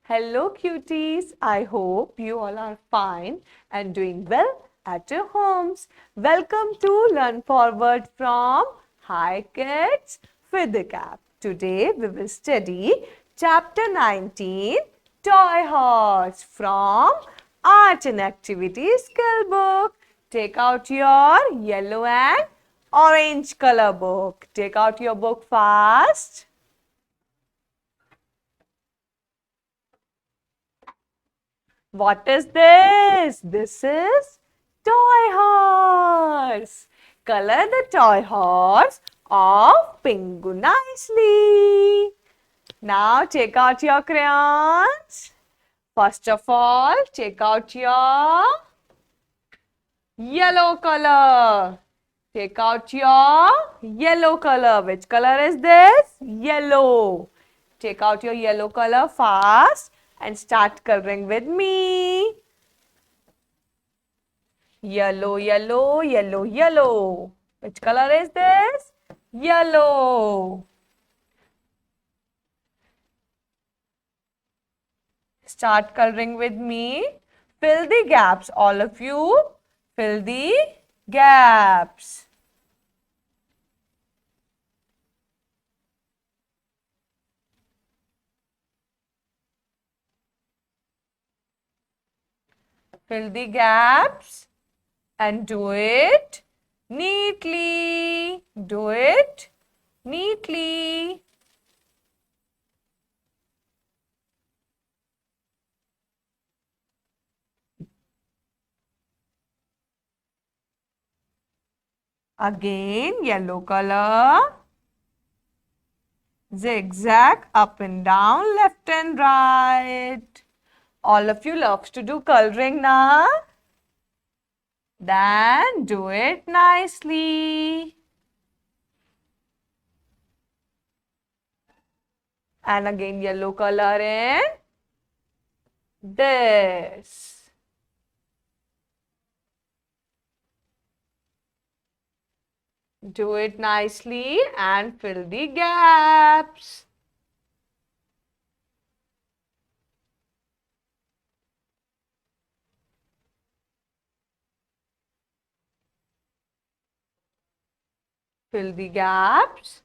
Hello cuties, I hope you all are fine and doing well at your homes. Welcome to Learn Forward from Hi Kids with the Cap. Today we will study chapter 19 Toy Horse from Art and Activity Skill Book. Take out your yellow and orange color book. Take out your book fast. What is this? This is toy horse. Color the toy horse of Pingu nicely. Now take out your crayons. First of all, take out your yellow color. Take out your yellow color. Which color is this? Yellow. Take out your yellow color fast and start coloring with me. Yellow, yellow, yellow, yellow. Which color is this? Yellow. Start coloring with me. Fill the gaps, all of you. Fill the gaps. Fill the gaps and do it neatly. Do it neatly. Again, yellow color. Zigzag up and down, left and right. All of you loves to do coloring now. Then do it nicely. And again yellow color in this. Do it nicely and fill the gaps. Fill the gaps.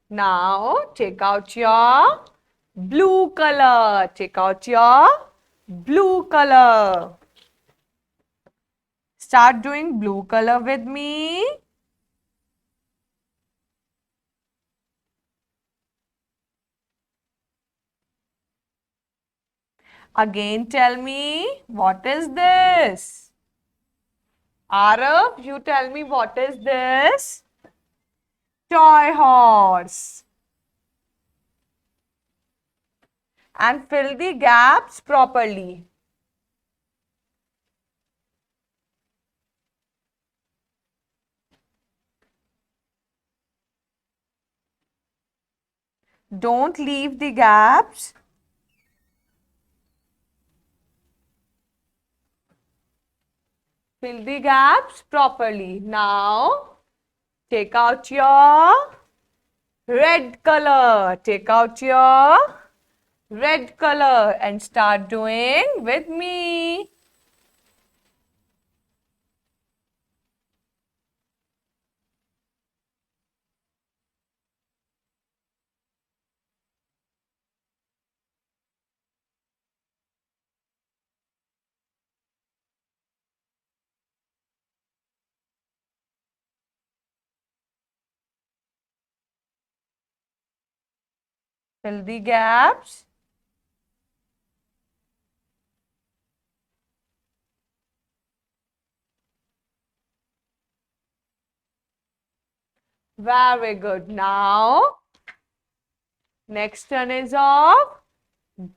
Now take out your blue color. Take out your blue color. Start doing blue color with me. Again tell me, what is this? Arav, you tell me what is this? Toy horse. And fill the gaps properly. Don't leave the gaps. Fill the gaps properly. Now, take out your red color. Take out your red color and start doing with me. Fill the gaps. Very good. Now, next turn is of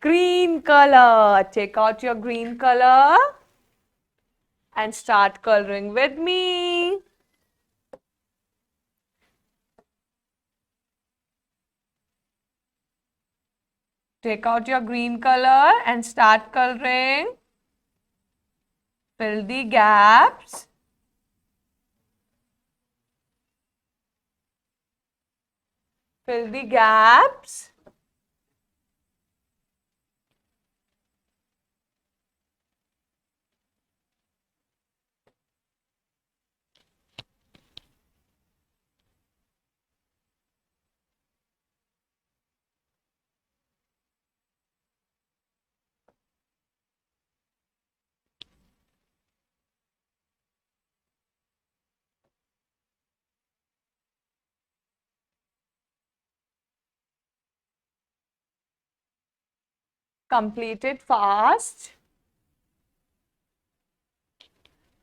green color. Take out your green color and start coloring with me. Take out your green color and start coloring. Fill the gaps. Fill the gaps. Complete it fast.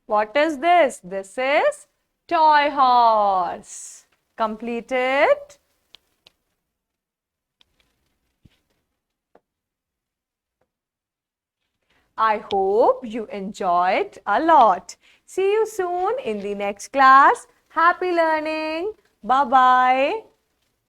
What is this? This is toy horse. Complete it. I hope you enjoyed a lot. See you soon in the next class. Happy learning. Bye-bye.